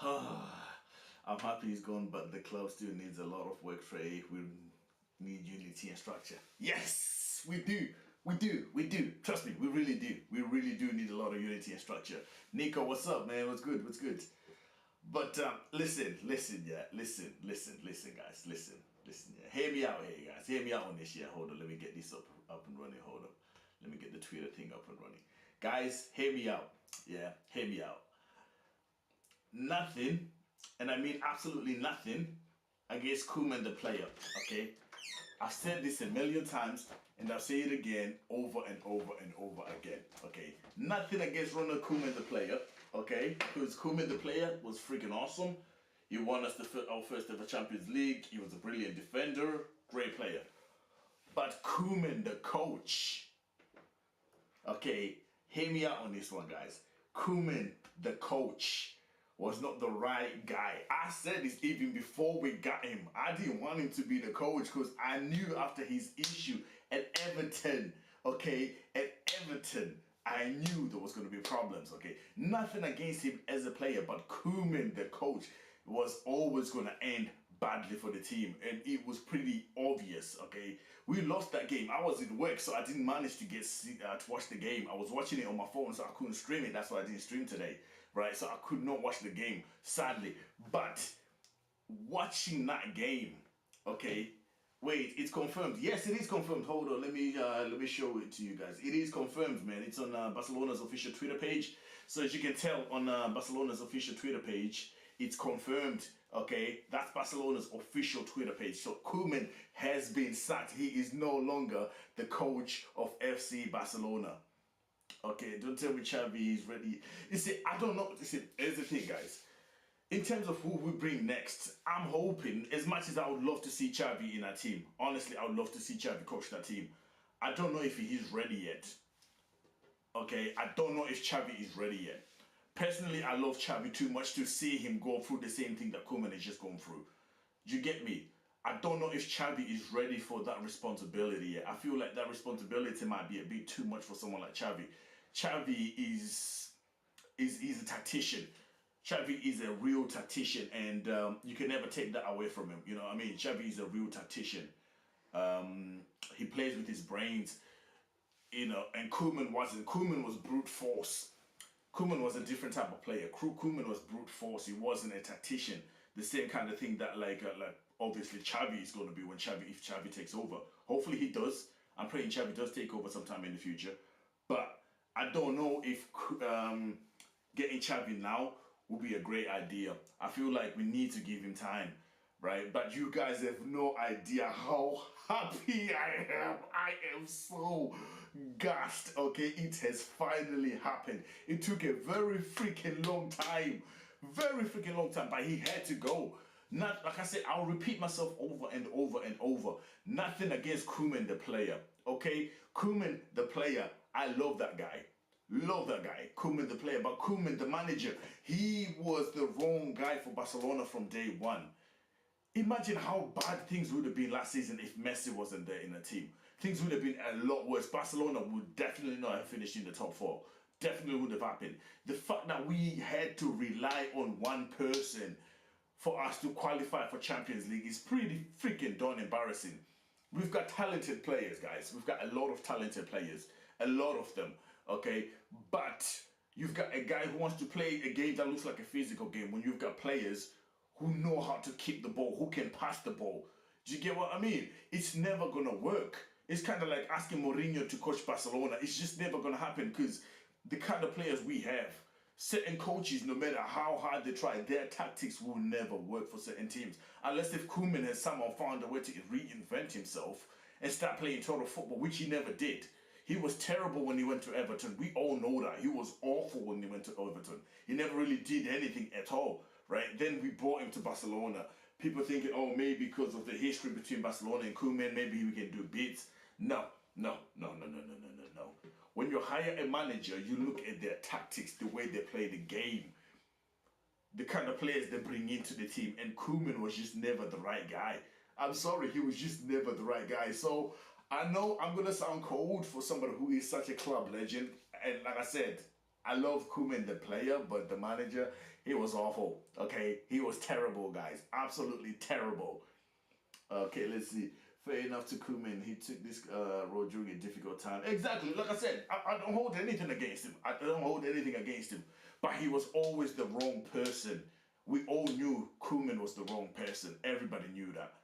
I'm happy he's gone, but the club still needs a lot of work, Trey. We need unity and structure. Yes, we do. We do. Trust me, we really do. We really do need a lot of unity and structure. Nico, what's up, man? What's good? What's good? But listen, guys, listen, yeah. Hear me out here, guys. Hear me out on this. Yeah, hold on. Let me get this up and running. Hold up. Let me get the Twitter thing up and running. Guys, hear me out. Yeah, hear me out. Nothing, and I mean absolutely nothing, against Koeman the player. Okay, I've said this a million times, and I'll say it again over and over and over again. Okay, nothing against Ronald Koeman the player. Okay, because Koeman the player was freaking awesome. He won us our first ever Champions League. He was a brilliant defender, great player. But Koeman the coach. Okay, hear me out on this one, guys. Koeman the coach was not the right guy. I said this even before we got him. I didn't want him to be the coach because I knew after his issue at Everton, okay, I knew there was going to be problems, okay. Nothing against him as a player, but Koeman, the coach, was always going to end badly for the team, and it was pretty obvious, okay. We lost that game. I was in work, so I didn't manage to get to watch the game. I was watching it on my phone, so I couldn't stream it. That's why I didn't stream today, right? So I could not watch the game, sadly. But watching that game, okay, wait, it's confirmed. Yes, it is confirmed. Hold on, let me show it to you guys. It is confirmed, man. It's on Barcelona's official Twitter page. So as you can tell on Barcelona's official Twitter page, it's confirmed. Okay, that's Barcelona's official Twitter page. So Koeman has been sacked. He is no longer the coach of FC Barcelona. Okay, don't tell me Xavi is ready. You see, I don't know. Listen, here's the thing, guys. In terms of who we bring next, I'm hoping, as much as I would love to see Xavi in our team, honestly, I would love to see Xavi coach that team. I don't know if he's ready yet. Okay, I don't know if Xavi is ready yet. Personally, I love Xavi too much to see him go through the same thing that Koeman has just gone through. Do you get me? I don't know if Xavi is ready for that responsibility yet. I feel like that responsibility might be a bit too much for someone like Xavi. Xavi is a tactician. Xavi is a real tactician, and you can never take that away from him. You know what I mean? Xavi is a real tactician. He plays with his brains, you know, and Koeman wasn't. Koeman was brute force. Koeman was a different type of player. Koeman was brute force. He wasn't a tactician. The same kind of thing that like obviously Xavi is going to be if Xavi takes over. Hopefully he does. I'm praying Xavi does take over sometime in the future. But I don't know if getting Xavi now would be a great idea. I feel like we need to give him time, right? But you guys have no idea how happy I am. I am so gassed, okay? It has finally happened. It took a very freaking long time. Very freaking long time, but he had to go. Not, like I said, I'll repeat myself over and over and over. Nothing against Koeman the player, okay? Koeman the player, I love that guy. Love that guy, Koeman the player, but Koeman the manager, he was the wrong guy for Barcelona from day one. Imagine how bad things would have been last season if Messi wasn't there in the team. Things would have been a lot worse. Barcelona would definitely not have finished in the top four. Definitely would have happened. The fact that we had to rely on one person for us to qualify for Champions League is pretty freaking darn embarrassing. We've got talented players, guys. We've got a lot of talented players. A lot of them, okay? But you've got a guy who wants to play a game that looks like a physical game when you've got players who know how to kick the ball, who can pass the ball. Do you get what I mean? It's never going to work. It's kind of like asking Mourinho to coach Barcelona. It's just never going to happen because the kind of players we have, certain coaches, no matter how hard they try, their tactics will never work for certain teams. Unless if Koeman has somehow found a way to reinvent himself and start playing total football, which he never did. He was terrible when he went to Everton. We all know that. He was awful when he went to Everton. He never really did anything at all, right? Then we brought him to Barcelona. People thinking, oh, maybe because of the history between Barcelona and Koeman, maybe we can do bits. No. When you hire a manager, you look at their tactics, the way they play the game, the kind of players they bring into the team, and Koeman was just never the right guy. I'm sorry, he was just never the right guy. So I know I'm going to sound cold for somebody who is such a club legend. And like I said, I love Koeman the player, but the manager, He was awful. Okay, he was terrible, guys. Absolutely terrible. Okay, let's see. Fair enough to Koeman. He took this role during a difficult time. Exactly. Like I said, I don't hold anything against him. I don't hold anything against him. But he was always the wrong person. We all knew Koeman was the wrong person. Everybody knew that.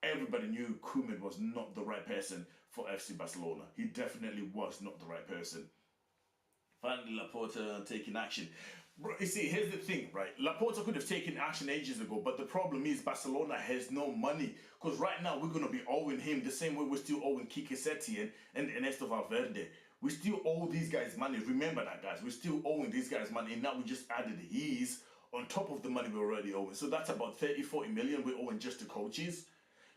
Everybody knew Koeman was not the right person for FC Barcelona. He definitely was not the right person. Finally, Laporta taking action. Bro, you see, here's the thing, right? Laporta could have taken action ages ago, but the problem is Barcelona has no money. Because right now, we're going to be owing him the same way we're still owing Quique Setien and Ernesto Valverde. We still owe these guys money. Remember that, guys. We're still owing these guys money, and now we just added his on top of the money we're already owing. So that's about 30, 40 million we're owing just to coaches.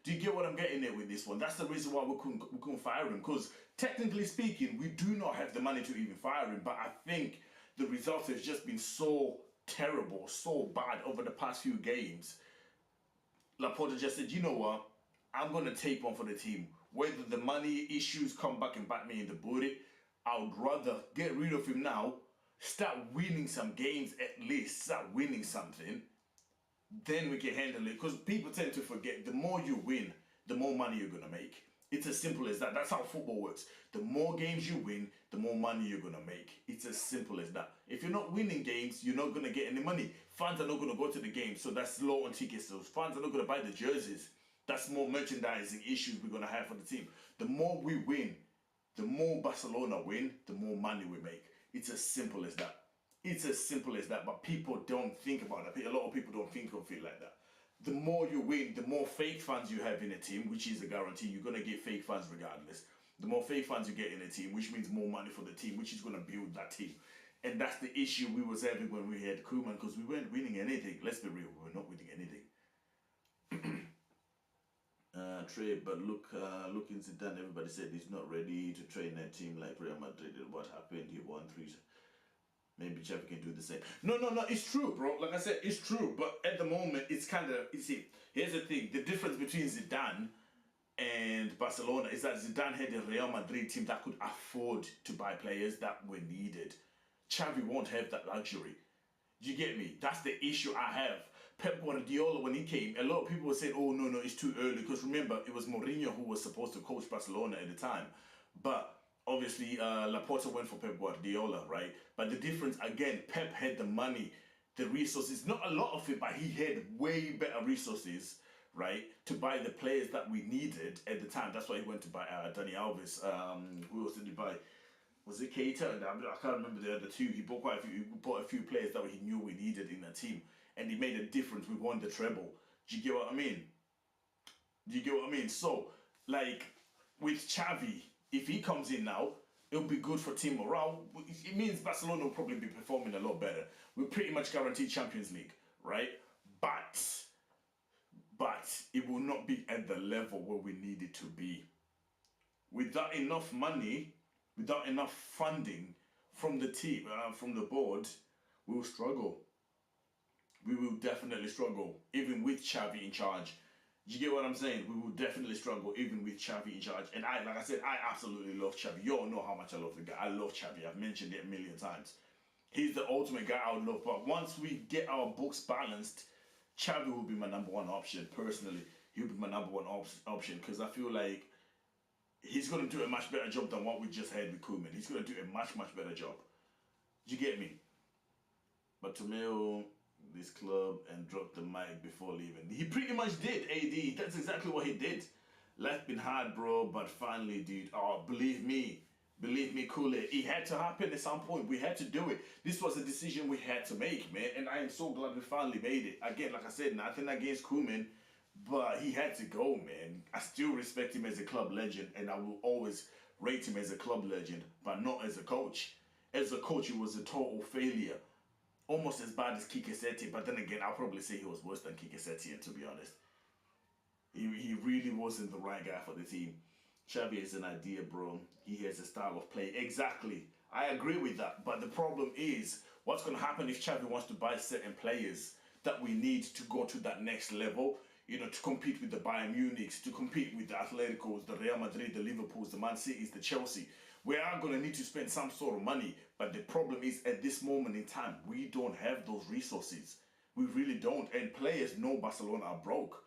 Do you get what I'm getting at with this one? That's the reason why we couldn't fire him. Because technically speaking, we do not have the money to even fire him. But I think the results have just been so terrible, so bad over the past few games. Laporta just said, you know what? I'm going to take one for the team. Whether the money issues come back and bite me in the booty, I would rather get rid of him now, start winning some games at least, start winning something. Then we can handle it. Because people tend to forget, the more you win, the more money you're going to make. It's as simple as that. That's how football works. The more games you win, the more money you're going to make. It's as simple as that. If you're not winning games, you're not going to get any money. Fans are not going to go to the game, so that's low on ticket sales. Fans are not going to buy the jerseys. That's more merchandising issues we're going to have for the team. The more we win, the more Barcelona win, the more money we make. It's as simple as that. It's as simple as that, but people don't think about it. A lot of people don't think of it like that. The more you win, the more fake fans you have in a team, which is a guarantee. You're going to get fake fans regardless. The more fake fans you get in a team, which means more money for the team, which is going to build that team. And that's the issue we was having when we had Koeman, because we weren't winning anything. Let's be real, we were not winning anything. Trey, but looking Zidane, everybody said he's not ready to train a team like Real Madrid. What happened? He won 3. Maybe Xavi can do the same. No, it's true, bro. Like I said, it's true. But at the moment, it's kind of, you see, here's the thing. The difference between Zidane and Barcelona is that Zidane had a Real Madrid team that could afford to buy players that were needed. Xavi won't have that luxury. Do you get me? That's the issue I have. Pep Guardiola, when he came, a lot of people were saying, oh, no, it's too early. Because remember, it was Mourinho who was supposed to coach Barcelona at the time. But obviously, Laporta went for Pep Guardiola, right? But the difference, again, Pep had the money, the resources. Not a lot of it, but he had way better resources, right? To buy the players that we needed at the time. That's why he went to buy Dani Alves. Who else did he buy? Was it Keita? I can't remember the other two. He bought He bought a few players that he knew we needed in the team. And he made a difference. We won the treble. Do you get what I mean? So, like, with Xavi, if he comes in now, it'll be good for team morale. It means Barcelona will probably be performing a lot better. We're pretty much guaranteed Champions League, right? But it will not be at the level where we need it to be. Without enough money, without enough funding from the team, from the board, we will struggle. We will definitely struggle, even with Xavi in charge. You get what I'm saying? We will definitely struggle even with Xavi in charge. And like I said, I absolutely love Xavi. You all know how much I love the guy. I love Xavi. I've mentioned it a million times. He's the ultimate guy I would love. But once we get our books balanced, Xavi will be my number one option. Personally, he'll be my number one option because I feel like he's going to do a much better job than what we just had with Koeman. He's going to do a much better job. You get me? But Tomeo this club and dropped the mic before leaving. He pretty much did, AD. That's exactly what he did. Life been hard, bro, but finally, dude. Oh, believe me, Kool-Aid. It had to happen at some point. We had to do it. This was a decision we had to make, man. And I am so glad we finally made it. Again, like I said, nothing against Koeman, but he had to go, man. I still respect him as a club legend, and I will always rate him as a club legend, but not as a coach. As a coach, he was a total failure. Almost as bad as Quique Setien, but then again, I'll probably say he was worse than Quique Setien, to be honest. He really wasn't the right guy for the team. Xavi is an idea, bro. He has a style of play. Exactly. I agree with that. But the problem is, what's going to happen if Xavi wants to buy certain players that we need to go to that next level? to compete with the Bayern Munichs, to compete with the Atleticos, the Real Madrid, the Liverpools, the Man Cities, the Chelsea. We are going to need to spend some sort of money, but the problem is at this moment in time, we don't have those resources. We really don't, and players know Barcelona are broke.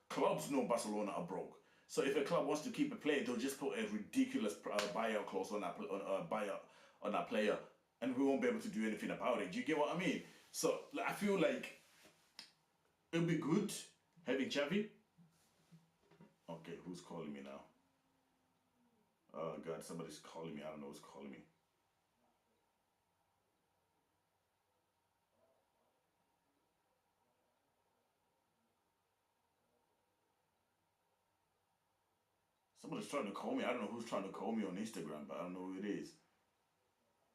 Clubs know Barcelona are broke. So if a club wants to keep a player, they'll just put a ridiculous buyout clause on that player, and we won't be able to do anything about it. Do you get what I mean? So I feel like it'll be good having Xavi. Okay, who's calling me now? Oh God, somebody's calling me. I don't know who's calling me. Somebody's trying to call me. I don't know who's trying to call me on Instagram, but I don't know who it is.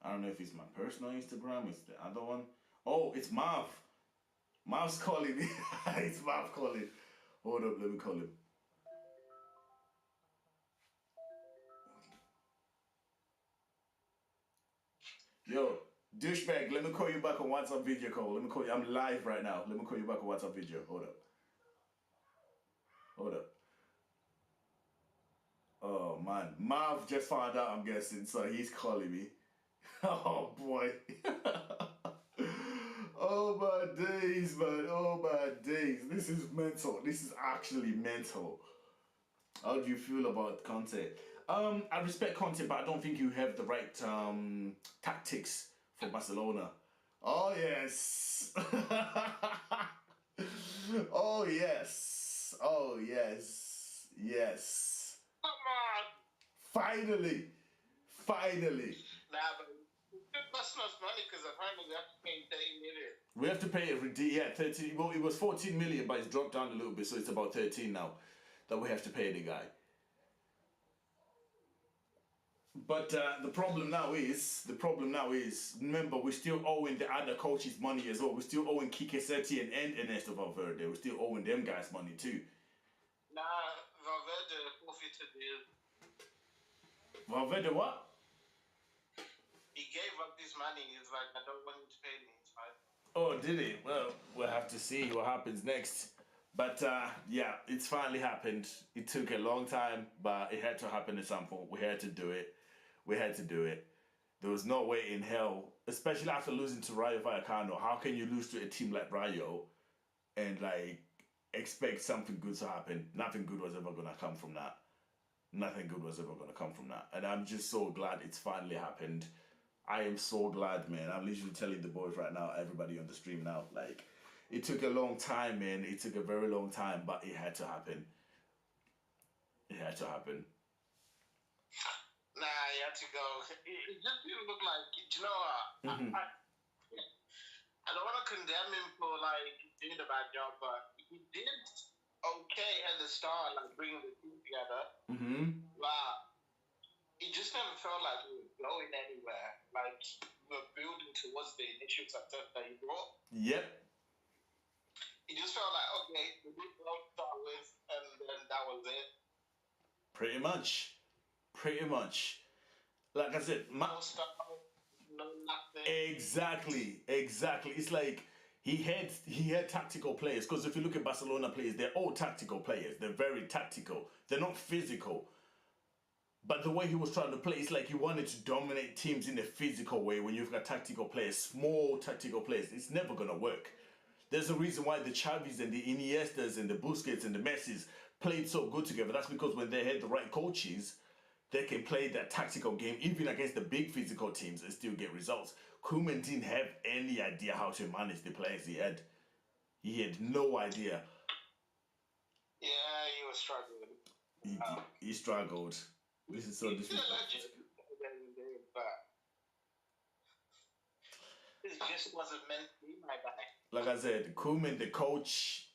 I don't know if it's my personal Instagram, it's the other one. Oh, it's Marv. Marv's calling me. It's Marv calling. Hold up, let me call him. Yo, douchebag, let me call you back on WhatsApp video call. Let me call you. I'm live right now. Let me call you back on WhatsApp video. Hold up. Hold up. Oh man, Marv just found out, I'm guessing, so he's calling me. Oh boy. Oh my days, man. Oh my days. This is mental. This is actually mental. How do you feel about Conte? I respect Conte, but I don't think you have the right tactics for Barcelona. Oh yes. Oh yes. Oh yes. Yes. Come on. Finally. Finally. Nah, but that's not money because apparently we have to pay 30 million. We have to pay it, 13. Well, it was 14 million, but it's dropped down a little bit, so it's about 13 now that we have to pay the guy. But the problem now is, remember, we're still owing the other coaches money as well. We're still owing Kike Setien and Ernesto Valverde. We're still owing them guys money too. Nah, Valverde forfeited the... Valverde what? He gave up his money. He's like, I don't want you to pay me. It's fine. Oh, did he? Well, we'll have to see what happens next. But yeah, it's finally happened. It took a long time, but it had to happen at some point. We had to do it. We had to do it. There was no way in hell, especially after losing to Rayo Vallecano. How can you lose to a team like Rayo and like expect something good to happen? Nothing good was ever gonna come from that. Nothing good was ever gonna come from that. And I'm just so glad it's finally happened. I am so glad, man. I'm literally telling the boys right now, everybody on the stream now, like, it took a long time, man. It took a very long time, but it had to happen. It had to happen. Nah, you had to go. It just didn't look like, you know, I don't want to condemn him for, like, doing a bad job, but he did okay at the start, like, bringing the team together. But it just never felt like we were going anywhere. Like, we were building towards the initial success that he brought. Yep. It just felt like, okay, we did well to start with, and then that was it. Pretty much. Pretty much. Like I said, no stuff, no nothing. Exactly. It's like he had tactical players, because if you look at Barcelona players, they're all tactical players. They're very tactical. They're not physical. But the way he was trying to play, it's like he wanted to dominate teams in a physical way. When you've got tactical players, small tactical players, it's never going to work. There's a reason why the Xavis and the Iniestas and the Busquets and the Messis played so good together. That's because when they had the right coaches, they can play that tactical game, even against the big physical teams, and still get results. Koeman didn't have any idea how to manage the players he had. He had no idea. Yeah, he was struggling. He struggled. This is so disrespectful. But it just wasn't meant to be, my guy. Like I said, Koeman the coach,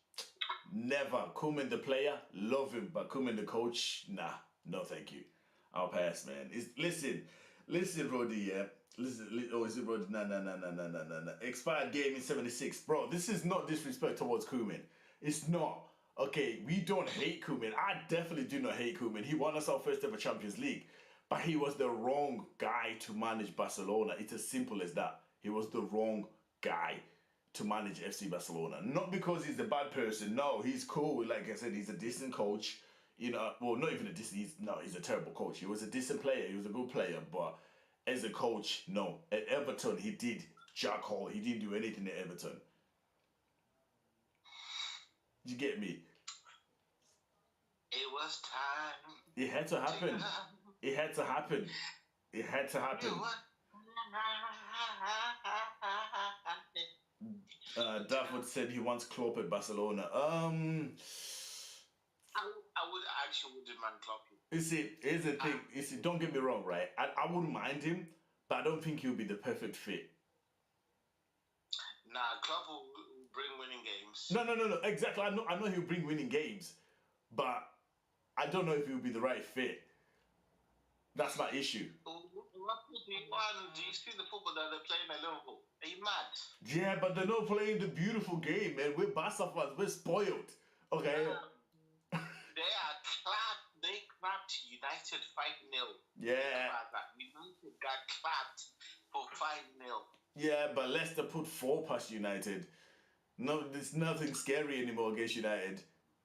never. Koeman the player, love him, but Koeman the coach, nah, no thank you. I'll pass, man. Listen, Roddy, yeah. Listen, oh, is it Roddy? No. Expired game in 76. Bro, this is not disrespect towards Koeman. It's not. Okay, we don't hate Koeman. I definitely do not hate Koeman. He won us our first ever Champions League. But he was the wrong guy to manage Barcelona. It's as simple as that. He was the wrong guy to manage FC Barcelona. Not because he's a bad person. No, he's cool. Like I said, he's a decent coach. You know, well, not even a decent. He's a terrible coach. He was a decent player. He was a good player, but as a coach, no. At Everton, he did jack all. He didn't do anything at Everton. You get me? It was time. It had to happen. It had to happen. It had to happen. David said he wants Klopp at Barcelona. I would actually wouldn't mind Klopp. You see, here's the thing. You see, don't get me wrong, right? I wouldn't mind him, but I don't think he'll be the perfect fit. Nah, Klopp will bring winning games. No. Exactly. I know he'll bring winning games, but I don't know if he'll be the right fit. That's my issue. Do you see the football that they're playing at Liverpool? Are you mad? Yeah, but they're not playing the beautiful game, man. We're Barca fans. We're spoiled. Okay. They clapped United 5-0. Yeah. United got clapped for 5-0. Yeah, but Leicester put 4 past United. No, there's nothing scary anymore against United.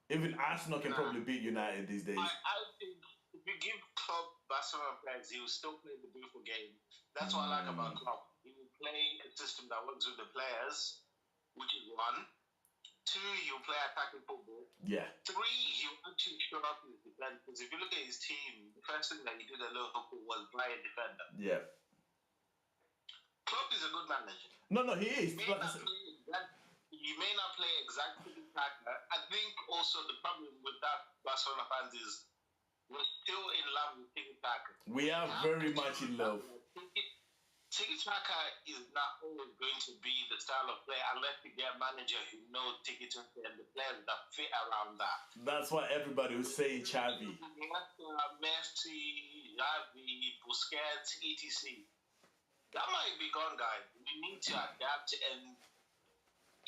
Even Arsenal can probably beat United these days. I think if you give Klopp Barcelona players, he will still play the beautiful game. That's what I like about Klopp. He will play a system that works with the players, which is 1. 2, he'll play attacking football. Yeah. 3, he'll actually show up in his defense. Because if you look at his team, the first thing that he did at Liverpool was play a defender. Yeah. Klopp is a good manager. No, he is. He may not play exactly the attacker. I think also the problem with that Barcelona fans is we're still in love with tiki-taka. We are very much in love. Tiki-taka is not always going to be the style of play unless you get a manager who knows tiki-taka and the players that fit around that. That's why everybody was saying Xavi. Messi, Xavi, Busquets, etc. That might be gone, guys. We need to adapt and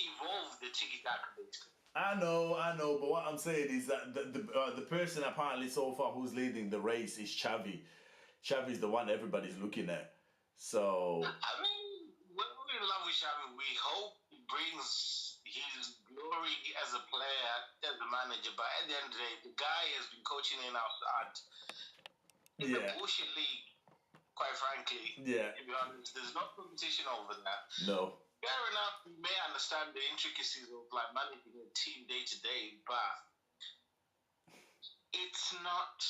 evolve the tiki-taka basically. I know, but what I'm saying is that the person apparently so far who's leading the race is Xavi. Xavi's the one everybody's looking at. So I mean, we're in love with Xavi. We hope he brings his glory as a player, as a manager. But at the end of the day, the guy has been coaching in the bullshit league. Quite frankly, to be honest, there's no competition over that. No. Fair enough, we may understand the intricacies of like managing a team day to day, but it's not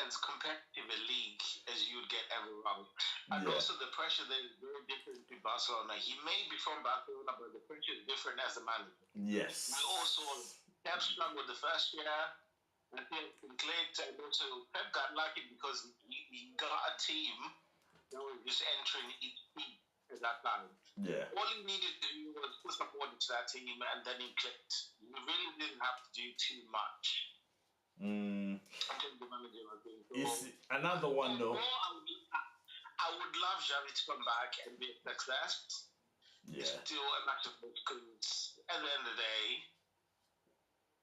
as competitive a league as you would get everywhere. And also the pressure there is very different to Barcelona. He may be from Barcelona, but the pressure is different as a manager. Yes. We also Pep struggled the first year. I think clicked, and also Pep got lucky because he got a team that was just entering each team at that time. Yeah. All he needed to do was put some order to that team, and then he clicked. He really didn't have to do too much. Until the manager was doing so. Another one though. I would love Xavi to come back and be a success. Yeah. It's still a matter of because at the end of the day,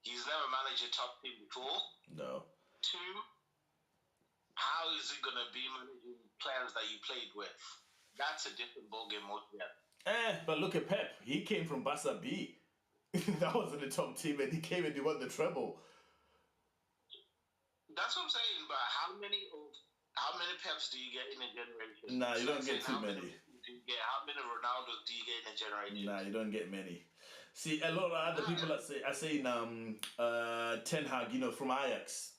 he's never managed a top team before. No. 2, how is he going to be managing players that you played with? That's a different ballgame altogether. But look at Pep. He came from Barca B. That wasn't a top team, and he came and he won the treble. That's what I'm saying. But how many Peps do you get in a generation? Nah, you don't get too many. How many Ronaldos do you get in a generation? Nah, you don't get many. See, a lot of other people are saying Ten Hag, from Ajax.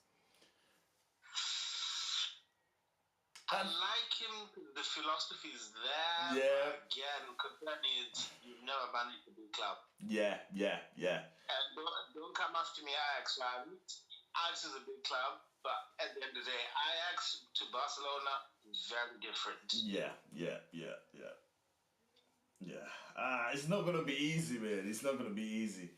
I like him. The philosophy is there. Yeah. Again, concern is you've never managed a big club. Yeah. And don't come after me, Ajax fans. Ajax is a big club, but at the end of the day, Ajax to Barcelona is very different. Yeah. It's not gonna be easy, man. It's not gonna be easy.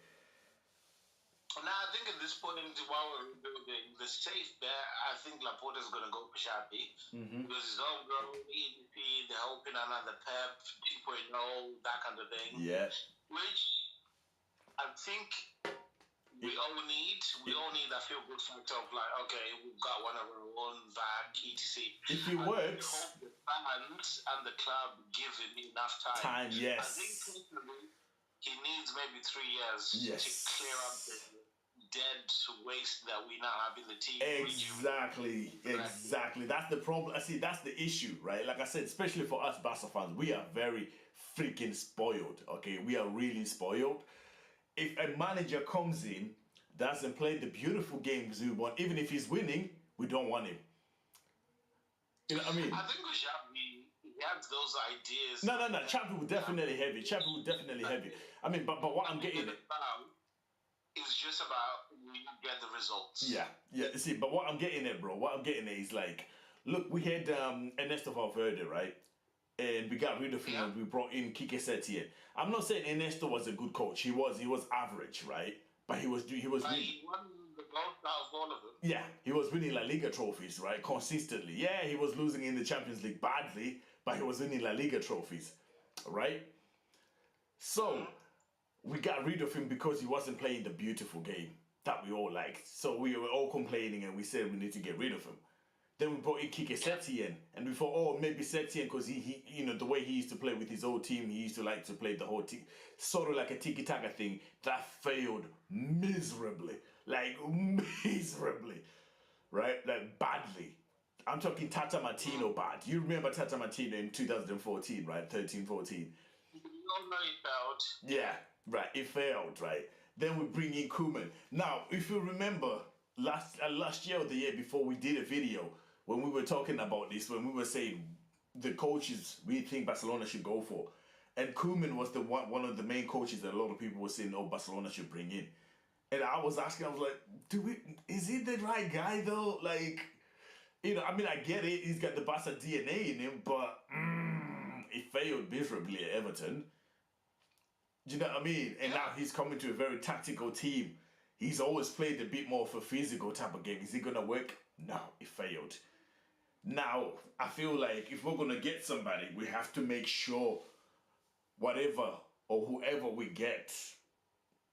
Now, I think at this point, while we're rebuilding, the safe bet, I think Laporta's going to go for Xavi. Because he's homegrown, EDP, they're hoping another Pep 2.0, that kind of thing. Yeah. Which I think we all need. We all need that feel-good factor of like, okay, we've got one of our own back, etc. If it works. I hope the fans and the club give him enough time. Yes. I think personally, he needs maybe 3 years to clear up the dead waste that we now have in the team. Exactly. That's the problem. I see. That's the issue, right? Like I said, especially for us Barca fans, we are very freaking spoiled. Okay, we are really spoiled. If a manager comes in, doesn't play the beautiful games we want, even if he's winning, we don't want him. You know what I mean? I think with Xavi, he has those ideas. No. Xavi would definitely have it. I mean, but what I'm getting at, it's just about when you get the results. Yeah. See, but what I'm getting at, bro, is like, look, we had Ernesto Valverde, right? And we got rid of him and we brought in Quique Setien. I'm not saying Ernesto was a good coach. He was average, right? But he was He won the most out of all of them. Yeah, he was winning La Liga trophies, right? Consistently. Yeah, he was losing in the Champions League badly, but he was winning La Liga trophies, right? So we got rid of him because he wasn't playing the beautiful game that we all liked. So we were all complaining and we said we need to get rid of him. Then we brought in Quique Setien, and we thought, oh, maybe Setien, because he, the way he used to play with his old team, he used to like to play the whole team, sort of like a tiki-taka thing. That failed miserably, right? Like badly. I'm talking Tata Martino bad. You remember Tata Martino in 2014, right? 13-14. You all know he failed. Yeah, right. It failed, right? Then we bring in Koeman. Now, if you remember, last year or the year before, we did a video when we were talking about this, when we were saying the coaches we think Barcelona should go for. And Koeman was one of the main coaches that a lot of people were saying, oh, Barcelona should bring in. And I was asking, I was like, is he the right guy though? Like, I mean, I get it, he's got the Barca DNA in him, but he failed miserably at Everton. Do you know what I mean? And now he's coming to a very tactical team. He's always played a bit more of a physical type of game. Is it going to work? No, it failed. Now, I feel like if we're going to get somebody, we have to make sure whatever or whoever we get,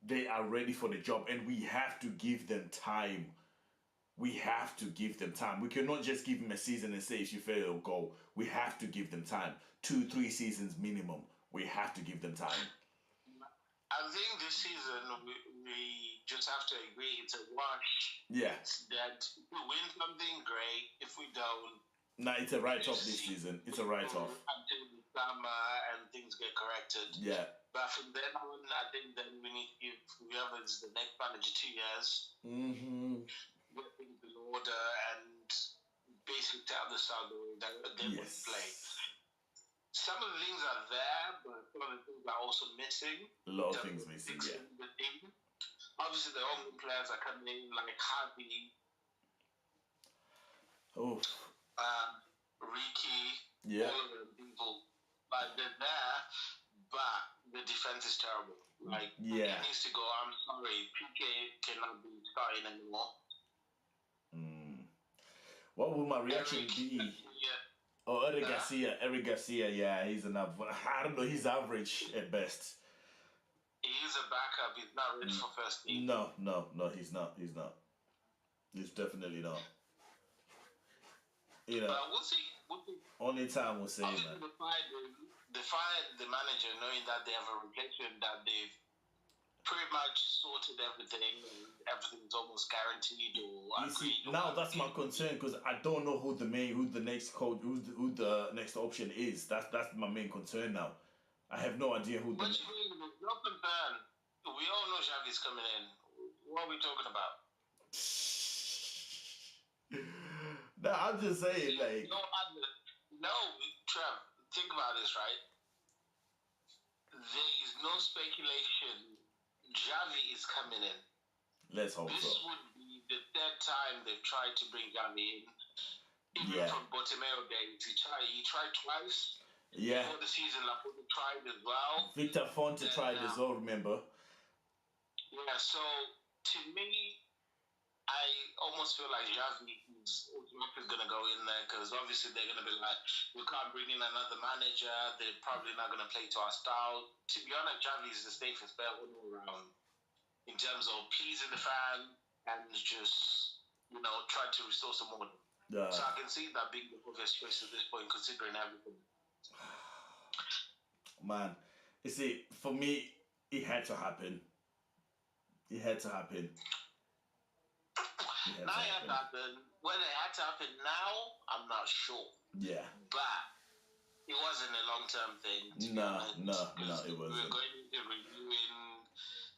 they are ready for the job, and we have to give them time. We have to give them time. We cannot just give them a season and say if you fail, go. We have to give them time. 2-3 seasons minimum. We have to give them time. I think this season we just have to agree it's a wash. Yeah. That if we win something, great. If we don't, it's a write-off this season. It's a write-off. Until the summer and things get corrected. Yeah. But from then on, I think then we need to give whoever's the next manager 2 years. Get things in order and basically tell the side that they would play. Some of the things are there, but some of the things are also missing. A lot of things missing, yeah. Obviously, the young players are coming in like Xavi, Ricky, all of them people. Like, they're there, but the defense is terrible. Like, it needs to go. I'm sorry, PK cannot be starting anymore. What will my reaction be? Oh, Eric Garcia, yeah, he's an average. I don't know, he's average at best. He's a backup. He's not ready for first team. No, he's not. He's definitely not. But we'll see. Only time will say, man. They fired the manager knowing that they have a replacement, that they've pretty much sorted everything. Everything's almost guaranteed or agreed. Now that's my concern, because I don't know who the next coach, who the next option is. That's my main concern now. I have no idea who. What you mean? No concern. We all know Xavi's coming in. What are we talking about? No, I'm just saying, like. No, Trev. Think about this, right? There is no speculation. Xavi is coming in. Let's hope this would be the third time they've tried to bring Xavi in. Even from Bartomeu days, he tried twice. Yeah. Before the season, Laporte tried as well. Victor Fonte tried as well, remember? Yeah, so to me, I almost feel like Xavi is going to go in there, because obviously they're going to be like, we can't bring in another manager. They're probably not going to play to our style. To be honest, Xavi is the safest bet all around in terms of pleasing the fan and just, try to restore some order. So I can see that being the obvious choice at this point, considering everything. Man, you see, for me, it had to happen. It had to happen. It had to happen. Whether it had to happen now, I'm not sure. Yeah. But it wasn't a long-term thing. No, it wasn't. We were going into renewing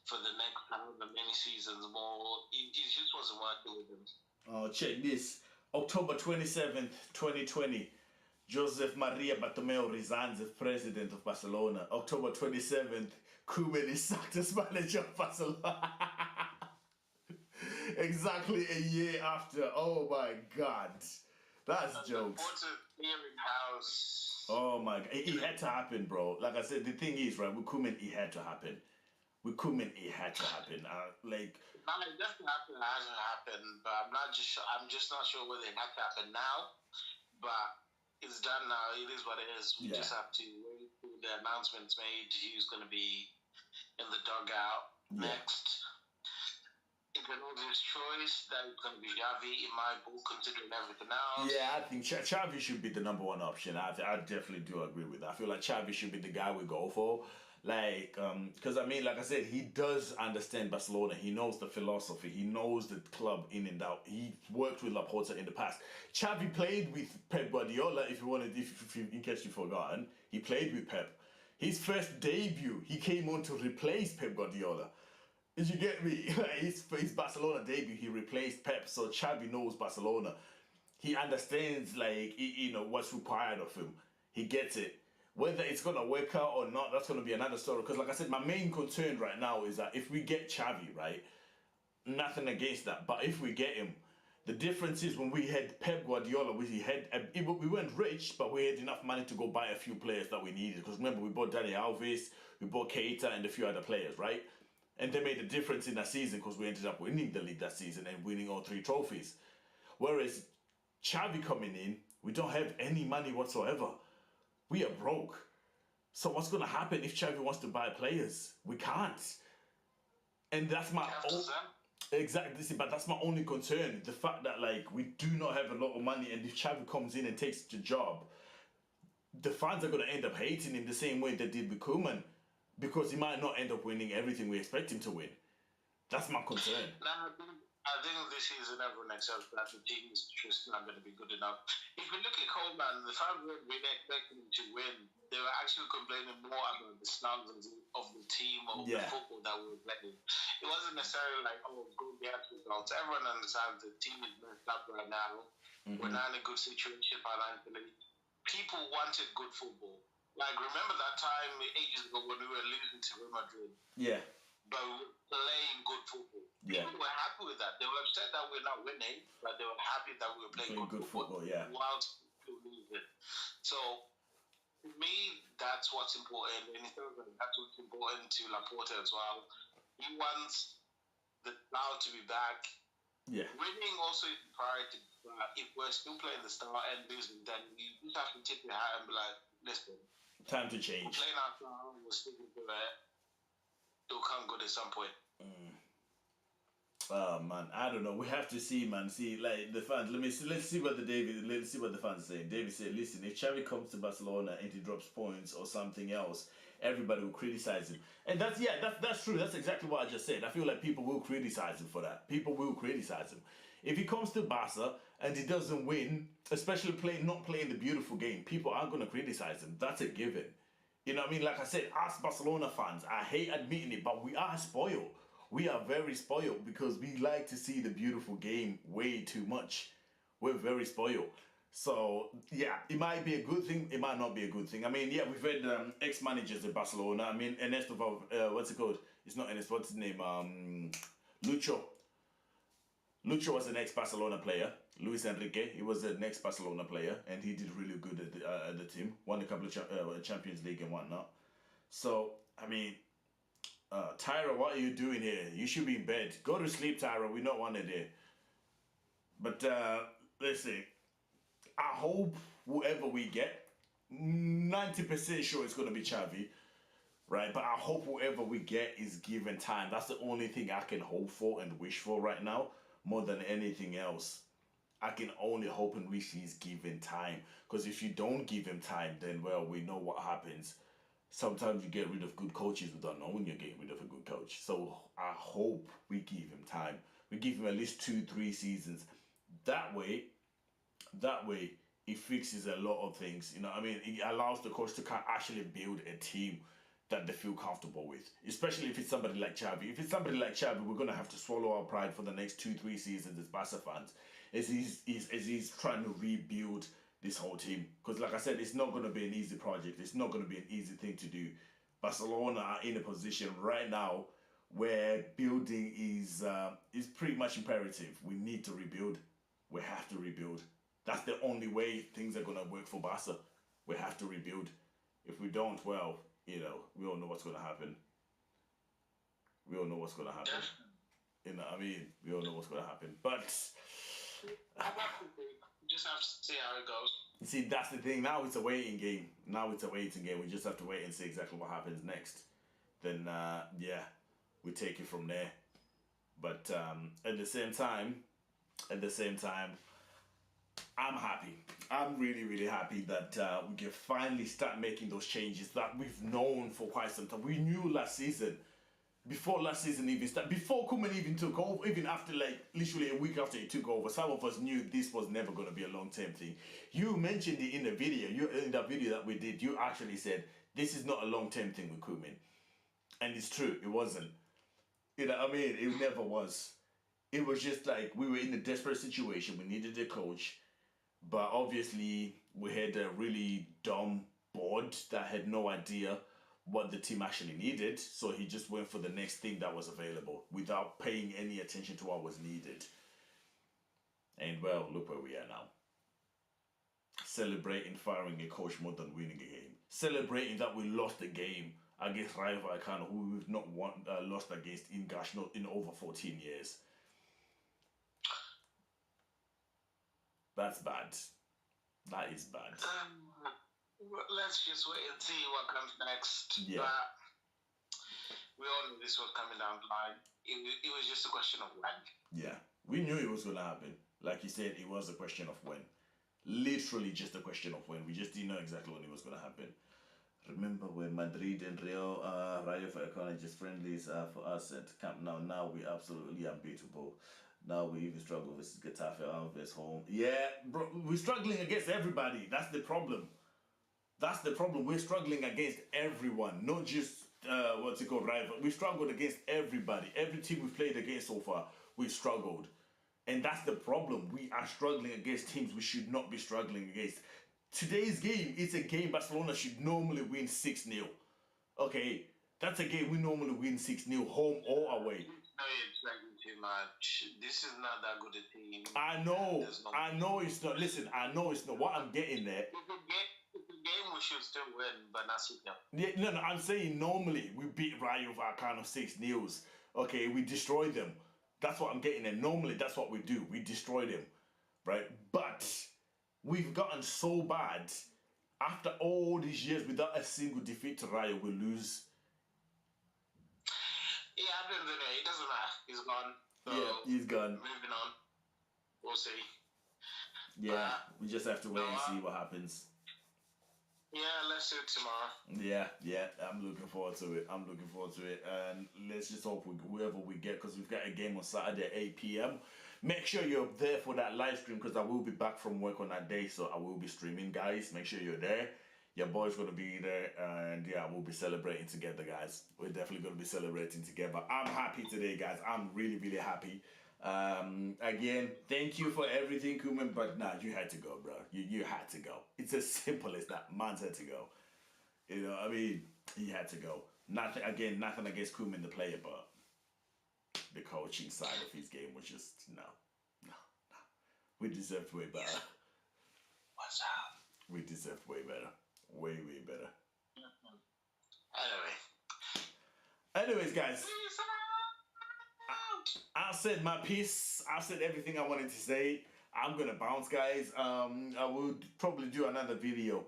for the next however many seasons more. It just wasn't working with them. Oh, check this. October 27th, 2020. Joseph Maria Bartomeu resigns as president of Barcelona. October 27th, Koeman is sacked as manager of Barcelona. Exactly a year after. Oh my God. That's jokes. Oh my God. It had to happen, bro. Like I said, the thing is, right, with Koeman, it had to happen. With Koeman, it had to happen. No, it doesn't happen. It hasn't happened, but I'm just not sure whether it had to happen now. But it's done now. It is what it is. We just have to wait till the announcements made. Who's going to be in the dugout next? It's an obvious choice that it's going to be Xavi in my book, considering everything else. Yeah, I think Xavi should be the number one option. I definitely do agree with that. I feel like Xavi should be the guy we go for. Like, because I mean, like I said, he does understand Barcelona. He knows the philosophy. He knows the club in and out. He worked with Laporta in the past. Xavi played with Pep Guardiola. In case you've forgotten, he played with Pep. His first debut, he came on to replace Pep Guardiola. Did you get me? his Barcelona debut, he replaced Pep. So Xavi knows Barcelona. He understands, like, what's required of him. He gets it. Whether it's going to work out or not, that's going to be another story. Because like I said, my main concern right now is that if we get Xavi, right, nothing against that. But if we get him, the difference is when we had Pep Guardiola, we weren't rich, but we had enough money to go buy a few players that we needed. Because remember, we bought Dani Alves, we bought Keita and a few other players, right? And they made a difference in that season because we ended up winning the league that season and winning all 3 trophies. Whereas Xavi coming in, we don't have any money whatsoever. We are broke. So what's going to happen if Xavi wants to buy players? We can't. And that's my exactly. But that's my only concern. The fact that, like, we do not have a lot of money, and if Xavi comes in and takes the job, the fans are going to end up hating him the same way they did with Koeman, because he might not end up winning everything we expect him to win. That's my concern. I think this season everyone accepts that the team is just not going to be good enough. If you look at Koeman, the fans weren't really expecting him to win. They were actually complaining more about the snubs of the team or the football that we were playing. It wasn't necessarily like, oh, go get results. Everyone understands the team is messed up right now. Mm-hmm. We're not in a good situation financially. People wanted good football. Like, remember that time ages ago when we were losing to Real Madrid? Yeah. But we were playing good football. Yeah. People were happy with that. They were upset that we're not winning, but they were happy that we were playing good football. Yeah. Whilst still losing. So, to me, that's what's important. And that's what's important to Laporta as well. He wants the crowd to be back. Yeah. Winning also is priority. If we're still playing the start and losing, then you just have to tip your hat and be like, listen. Time to change. We're playing our style, we're sticking to it. It'll come good at some point. Oh man, I don't know. We have to see, man. See, like the fans. Let's see what the fans are saying. David said, "Listen, if Xavi comes to Barcelona and he drops points or something else, everybody will criticize him." And that's true. That's exactly what I just said. I feel like people will criticize him for that. People will criticize him if he comes to Barca and he doesn't win, especially not playing the beautiful game. People are gonna criticize him. That's a given. You know what I mean? Like I said, us Barcelona fans, I hate admitting it, but we are spoiled. We are very spoiled because we like to see the beautiful game way too much. We're very spoiled. So, yeah, it might be a good thing. It might not be a good thing. I mean, yeah, we've had ex-managers at Barcelona. I mean, Ernesto, what's it called? It's not Ernesto, what's his name? Lucho. Lucho was an ex-Barcelona player. Luis Enrique, he was an ex-Barcelona player, and he did really good at the team. Won a couple of Champions League and whatnot. So, I mean, Tyra, what are you doing here? You should be in bed. Go to sleep, Tyra. We don't want it here. But, let's see. I hope whoever we get, 90% sure it's going to be Xavi, right? But I hope whoever we get is given time. That's the only thing I can hope for and wish for right now, more than anything else. I can only hope and wish he's given time. Because if you don't give him time, then, well, we know what happens. Sometimes you get rid of good coaches without knowing you're getting rid of a good coach. So I hope we give him time. We give him at least 2-3 seasons. That way, it fixes a lot of things. You know what I mean? It allows the coach to actually build a team that they feel comfortable with. Especially if it's somebody like Xavi. If it's somebody like Xavi, we're going to have to swallow our pride for the next 2-3 seasons as Barca fans. As he's trying to rebuild this whole team. Because like I said, it's not going to be an easy project. It's not going to be an easy thing to do. Barcelona are in a position right now where building is pretty much imperative. We need to rebuild. We have to rebuild. That's the only way things are going to work for Barca. We have to rebuild. If we don't, well, you know, we all know what's going to happen. We all know what's going to happen. You know what I mean? We all know what's going to happen. But we just have to see how it goes. You see, that's the thing. Now it's a waiting game. We just have to wait and see exactly what happens next. Then, yeah, we take it from there. But at the same time, I'm happy. I'm really, really happy that we can finally start making those changes that we've known for quite some time. We knew last season, before last season even started, before Koeman even took over, even after like literally a week after he took over, some of us knew this was never going to be a long-term thing. You mentioned it in the video, in that video that we did, you actually said, this is not a long-term thing with Koeman. And it's true, it wasn't. You know what I mean? It never was. It was just like we were in a desperate situation. We needed a coach. But obviously, we had a really dumb board that had no idea what the team actually needed. So he just went for the next thing that was available without paying any attention to what was needed. And well, look where we are now. Celebrating firing a coach more than winning a game. Celebrating that we lost the game against Rayo Vallecano, who we've not lost against in over 14 years. That's bad. That is bad. Let's just wait and see what comes next. Yeah. But we all knew this was coming down the line. It was just a question of when. Yeah. We knew it was going to happen. Like you said, it was a question of when. Literally just a question of when. We just didn't know exactly when it was going to happen. Remember when Madrid and Rayo Vallecano just friendlies for us at Camp Nou? Now we're absolutely unbeatable. Now we even struggle versus Getafe, Alves home. Yeah, bro, we're struggling against everybody. That's the problem. We're struggling against everyone, not just rival. We struggled against everybody. Every team we've played against so far, we've struggled. And that's the problem. We are struggling against teams we should not be struggling against. Today's game, it's a game Barcelona should normally win 6-0. Okay, that's a game we normally win 6-0, home or away. No, you're expecting too much. This is not that good a team. I know it's not. Listen, I know it's not. What I'm getting there. It's a game we should still win, but not 6-0. Yeah, no, I'm saying normally we beat Rayo Vallecano 6-0. Okay, we destroy them. That's what I'm getting at. Normally, that's what we do. We destroy them, right? But we've gotten so bad. After all these years, without a single defeat to Rayo, we lose. It happens anyway. It doesn't matter. He's gone. So yeah, he's gone. Moving on. We'll see. Yeah, we just have to wait and see what happens. Yeah, let's do it tomorrow. Yeah, I'm looking forward to it. And let's just hope whoever we get, because we've got a game on Saturday at 8 p.m. Make sure you're there for that live stream, because I will be back from work on that day, so I will be streaming, guys. Make sure you're there. Your boy's going to be there, and yeah, we'll be celebrating together, guys. We're definitely going to be celebrating together. I'm happy today, guys. I'm really, really happy. Again, thank you for everything, Koeman, but nah, you had to go, bro. You had to go. It's as simple as that. Man's had to go. You know, I mean, he had to go. Nothing against Koeman, the player, but the coaching side of his game was just, no. We deserved way better. What's up? We deserved way better. Way better. Anyways, guys. I said my piece. I said everything I wanted to say. I'm gonna bounce, guys. I will probably do another video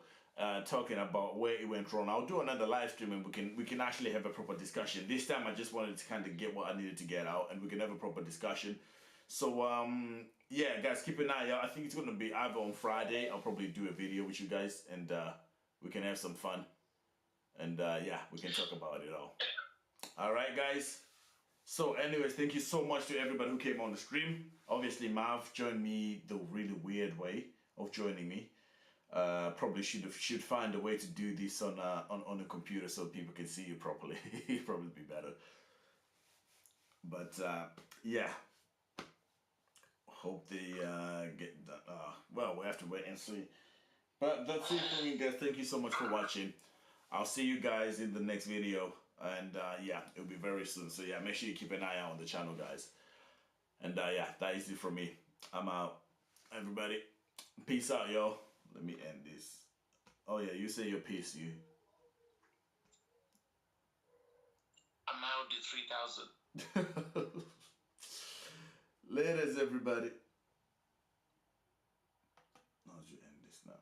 talking about where it went wrong. I'll do another live stream and we can actually have a proper discussion. This time I just wanted to kind of get what I needed to get out, and we can have a proper discussion. So yeah, guys, keep an eye out. I think it's gonna be either on Friday. I'll probably do a video with you guys, and we can have some fun. And yeah, we can talk about it all. All right, guys. So, anyways, thank you so much to everybody who came on the stream. Obviously, Marv joined me the really weird way of joining me. Probably should find a way to do this on a computer so people can see you properly. It'd probably be better. But yeah, hope they get that. Well, we have to wait and see. But that's it for me, guys. Thank you so much for watching. I'll see you guys in the next video. And yeah, it'll be very soon. So yeah, make sure you keep an eye out on the channel, guys. And yeah, that is it from me. I'm out. Everybody, peace out, yo. Let me end this. Oh yeah, you say your piece, you. I'm out the 3,000. Laters, everybody. How should you end this now?